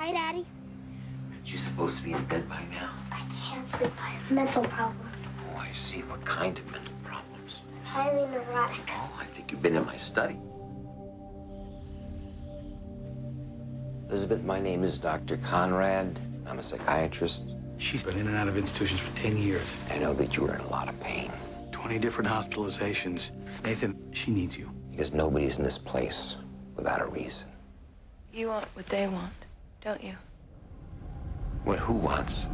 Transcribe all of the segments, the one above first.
Hi, Daddy. Aren't you supposed to be in bed by now? I can't sleep. I have mental problems. Oh, I see. What kind of mental problems? Highly neurotic. Oh, I think you've been in my study. Elizabeth, my name is Dr. Conrad. I'm a psychiatrist. She's been in and out of institutions for 10 years. I know that you are in a lot of pain. 20 different hospitalizations. Nathan, she needs you. Because nobody's in this place without a reason. You want what they want, don't you? What, who wants?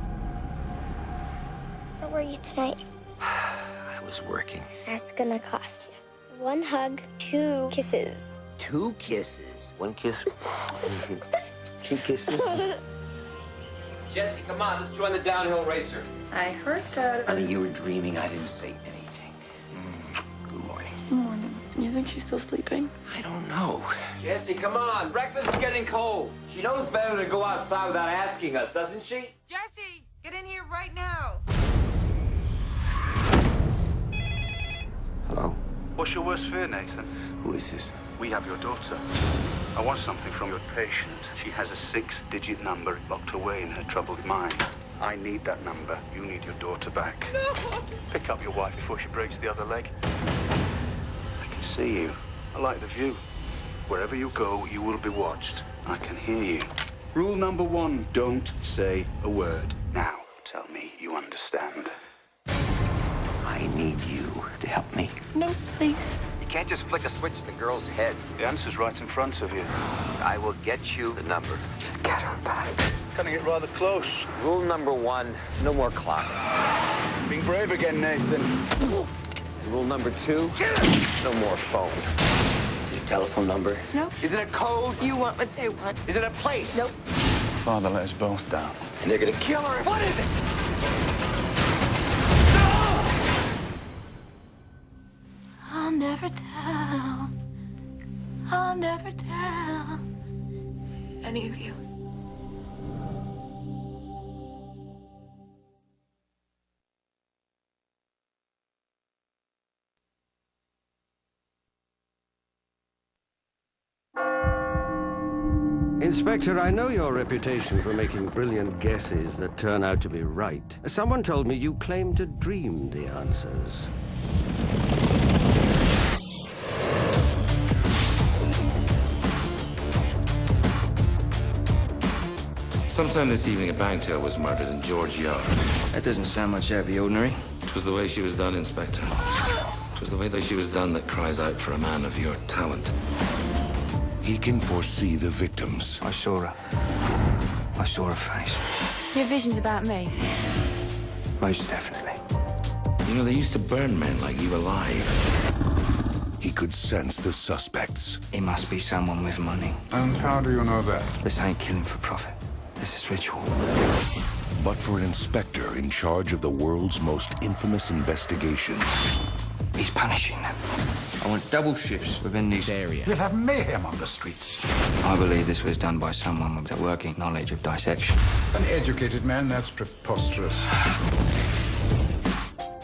Where were you tonight? I was working. That's gonna cost you. 1 hug, 2 kisses. 2 kisses. 1 kiss. 2 kisses. Jesse, come on, let's join the downhill racer. I heard that. Honey, you were dreaming. I didn't say anything. Good morning. Good morning. You think she's still sleeping? I don't know. Jesse, come on. Breakfast is getting cold. She knows better to go outside without asking us, doesn't she? Jesse, get in here right now. Hello? What's your worst fear, Nathan? Who is this? We have your daughter. I want something from your patient. She has a 6-digit number locked away in her troubled mind. I need that number. You need your daughter back. No! Pick up your wife before she breaks the other leg. I can see you. I like the view. Wherever you go, you will be watched. I can hear you. Rule number 1, don't say a word. Now, tell me you understand. I need you to help me. No, please. You can't just flick a switch in the girl's head. The answer's right in front of you. I will get you the number. Just get her back. It's gonna get rather close. Rule number 1, no more clock. Being brave again, Nathan. And rule number 2, no more phone. Is it a telephone number? No. Is it a code? You want what they want. Is it a place? Nope. Father let us both down. And they're gonna kill her. What is it? I'll never tell. I'll never tell any of you. Inspector, I know your reputation for making brilliant guesses that turn out to be right. Someone told me you claim to dream the answers. Sometime this evening, a bagtail was murdered in George Yard. That doesn't sound much out of the ordinary. It was the way she was done, Inspector. It was the way that she was done that cries out for a man of your talent. He can foresee the victims. I saw her. I saw her face. Your vision's about me. Most definitely. You know, they used to burn men like you alive. He could sense the suspects. It must be someone with money. And how do you know that? This ain't killing for profit. This is ritual. But for an inspector in charge of the world's most infamous investigation, He's punishing them. I want double shifts within this area. We'll have mayhem on the streets. I believe this was done by someone with a working knowledge of dissection. An educated man, that's preposterous.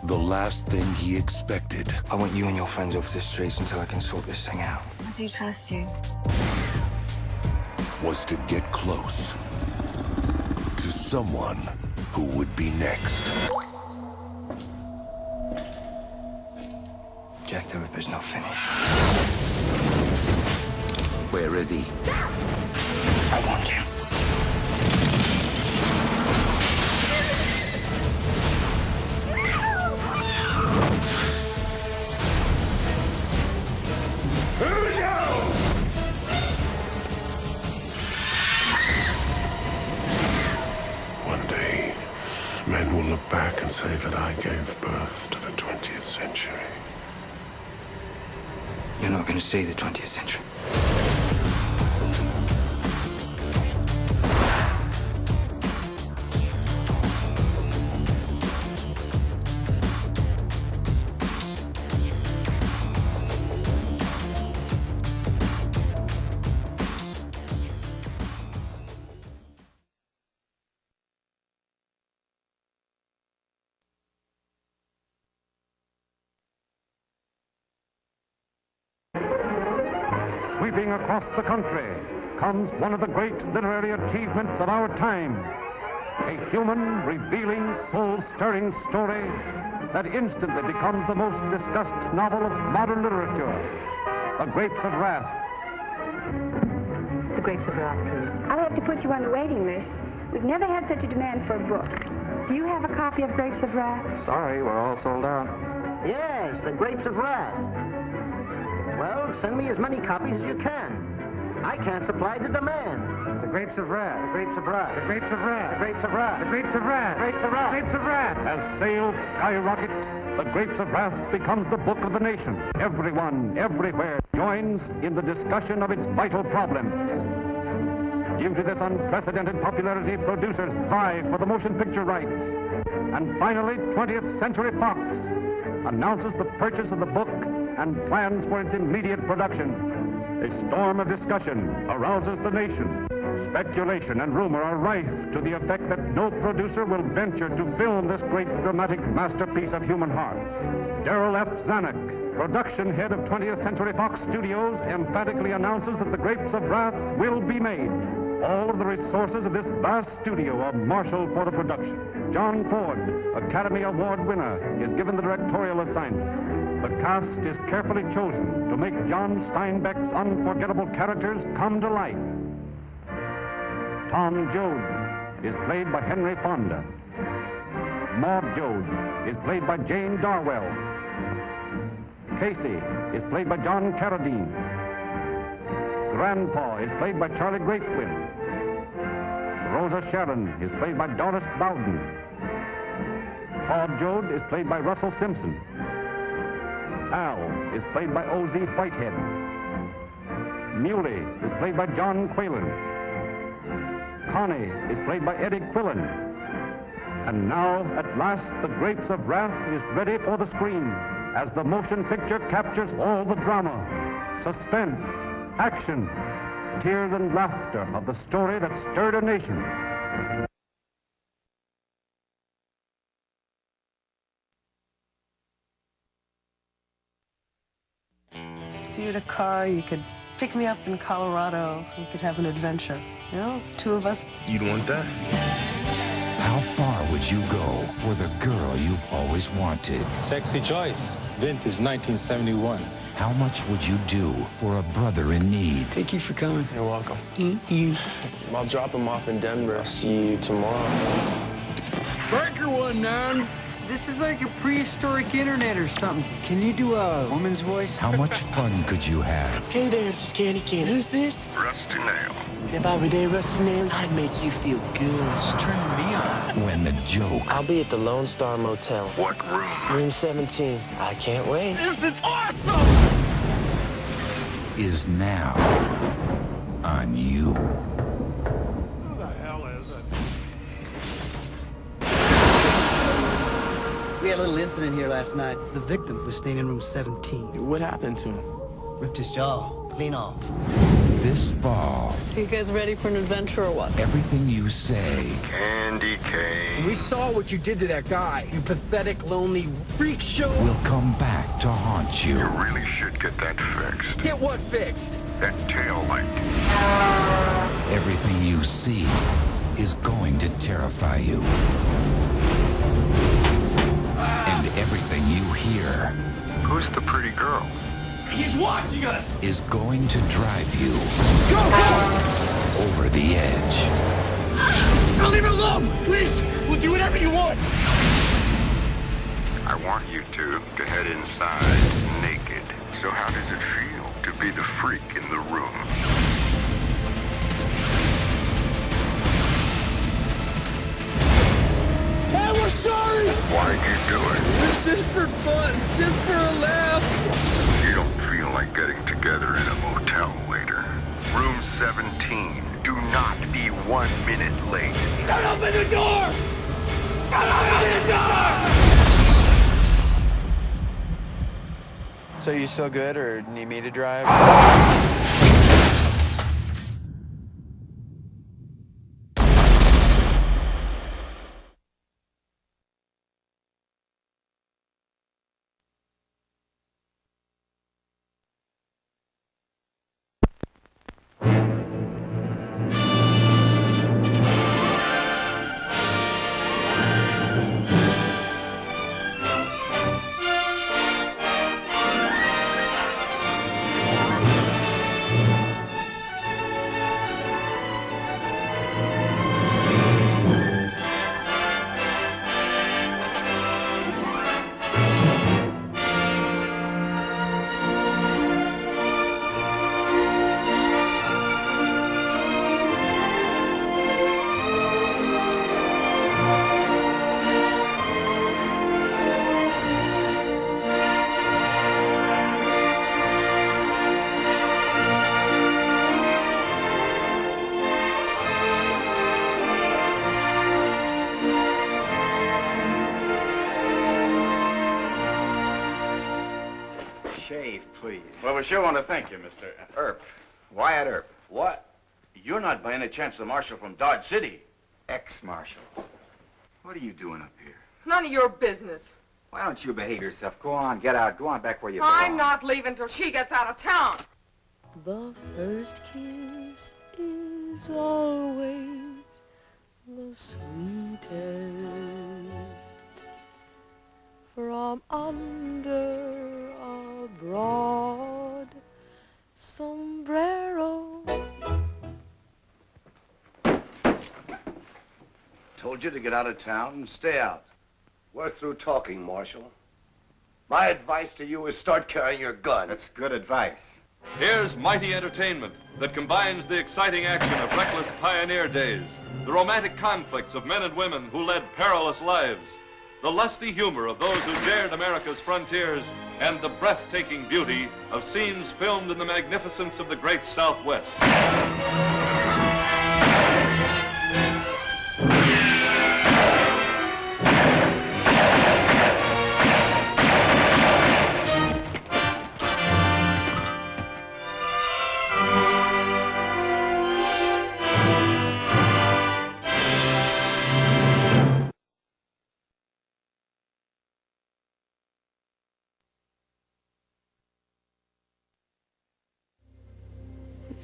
the last thing he expected I want you and your friends off the streets until I can sort this thing out. I do trust you. was to get close to someone who would be next. Jack the Ripper's not finished. Where is he? I want you. One day, men will look back and say that I gave birth to the 20th century. You're not going to see the 20th century. Sweeping across the country, becomes one of the great literary achievements of our time. A human, revealing, soul-stirring story that instantly becomes the most discussed novel of modern literature, The Grapes of Wrath. The Grapes of Wrath, please. I'll have to put you on the waiting list. We've never had such a demand for a book. Do you have a copy of Grapes of Wrath? Sorry, we're all sold out. Yes, The Grapes of Wrath. Well, send me as many copies as you can. I can't supply the demand. The Grapes of Wrath, The Grapes of Wrath, The Grapes of Wrath, The Grapes of Wrath, The Grapes of Wrath, The Grapes of Wrath, The Grapes of Wrath. As sales skyrocket, The Grapes of Wrath becomes the book of the nation. Everyone, everywhere, joins in the discussion of its vital problems. Due to this unprecedented popularity, producers vie for the motion picture rights. And finally, 20th Century Fox announces the purchase of the book and plans for its immediate production. A storm of discussion arouses the nation. Speculation and rumor are rife to the effect that no producer will venture to film this great dramatic masterpiece of human hearts. Darrell F. Zanuck, production head of 20th Century Fox Studios, emphatically announces that The Grapes of Wrath will be made. All of the resources of this vast studio are marshaled for the production. John Ford, Academy Award winner, is given the directorial assignment. The cast is carefully chosen to make John Steinbeck's unforgettable characters come to life. Tom Joad is played by Henry Fonda. Maud Joad is played by Jane Darwell. Casey is played by John Carradine. Grandpa is played by Charlie Greatwin. Rosa Sharon is played by Doris Bowden. Claude Joad is played by Russell Simpson. Al is played by O.Z. Whitehead. Muley is played by John Quaylen. Connie is played by Eddie Quillen. And now, at last, The Grapes of Wrath is ready for the screen as the motion picture captures all the drama, suspense, action, tears and laughter of the story that stirred a nation. If you had a car, you could pick me up in Colorado. We could have an adventure. You know, the two of us. You'd want that? How far would you go for the girl you've always wanted? Sexy choice. Vintage 1971. How much would you do for a brother in need? Thank you for coming. You're welcome. I'll drop him off in Denver. I'll see you tomorrow. Breaker 1-9. This is like a prehistoric internet or something. Can you do a woman's voice? How much fun could you have? Hey there, this is Candy Cane. Who's this? Rusty Nail. If I were there, Rusty Nail, I'd make you feel good. Just turn me on. When the joke... I'll be at the Lone Star Motel. What room? Room 17. I can't wait. This is awesome! is now on you. Who the hell is it? We had a little incident here last night. The victim was staying in room 17. What happened to him? Ripped his jaw clean off. This fall, So you guys ready for an adventure or what? everything you say Candy cane. We saw what you did to that guy. You pathetic, lonely freak show. will come back to haunt you. You really should get that fixed. Get what fixed? That tail light. Everything you see is going to terrify you. And everything you hear Who's the pretty girl? He's watching us! is going to drive you Go, go! over the edge. Now leave it alone! Please! We'll do whatever you want! I want you two to head inside naked. So how does it feel to be the freak in the room? Hey, we're sorry! Why'd you do it? It's just for fun, just for a laugh. You don't feel like getting together in a motel later. Room 17. Do not be 1 minute late. Don't open the door! Don't open the door! So you still good, or need me to drive? we sure want to thank you, Mr. Earp. Wyatt Earp. What? You're not by any chance the marshal from Dodge City? Ex-marshal. What are you doing up here? None of your business. Why don't you behave yourself? Go on, get out. Go on back where you belong. I'm not leaving till she gets out of town. The first kiss is always the sweetest. From under a broad sombrero. Told you to get out of town and stay out. We're through talking, Marshal. My advice to you is start carrying your gun. That's good advice. Here's mighty entertainment that combines the exciting action of reckless pioneer days, the romantic conflicts of men and women who led perilous lives, the lusty humor of those who dared America's frontiers, and the breathtaking beauty of scenes filmed in the magnificence of the great Southwest.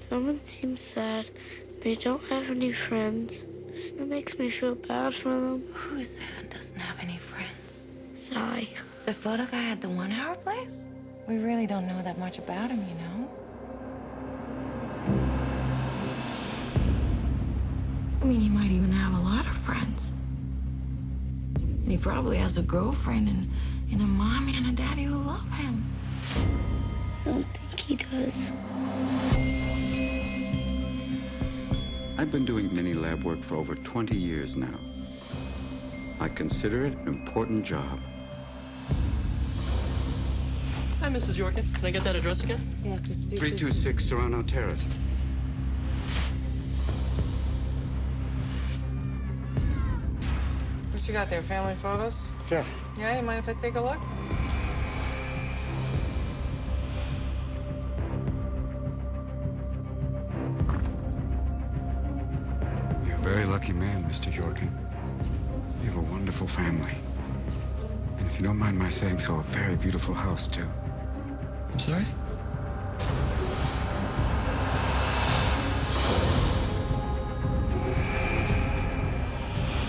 Someone seems sad. They don't have any friends. It makes me feel bad for them. Who is that and doesn't have any friends? Sigh. The photo guy at the 1 Hour place? We really don't know that much about him, you know? I mean, he might even have a lot of friends. And he probably has a girlfriend and a mommy and a daddy who love him. I don't think he does. I've been doing mini lab work for over 20 years now. I consider it an important job. Hi, Mrs. Yorkin. Can I get that address again? Yes, it's 326 Serrano Terrace. What you got there, family photos? Sure. Yeah, you mind if I take a look? You're a very lucky man, Mr. Yorkin. You have a wonderful family. And if you don't mind my saying so, a very beautiful house, too. I'm sorry?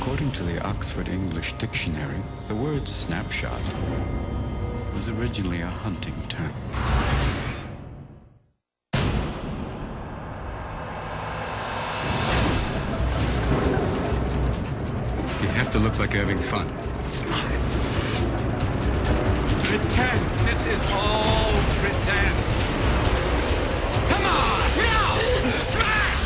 According to the Oxford English Dictionary, the word snapshot was originally a hunting term. You have to look like you're having fun. Smile. Pretend. This is all pretend. Come on! No! Smash!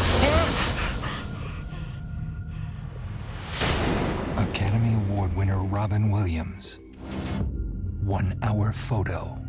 Academy Award winner Robin Williams. 1 Hour Photo.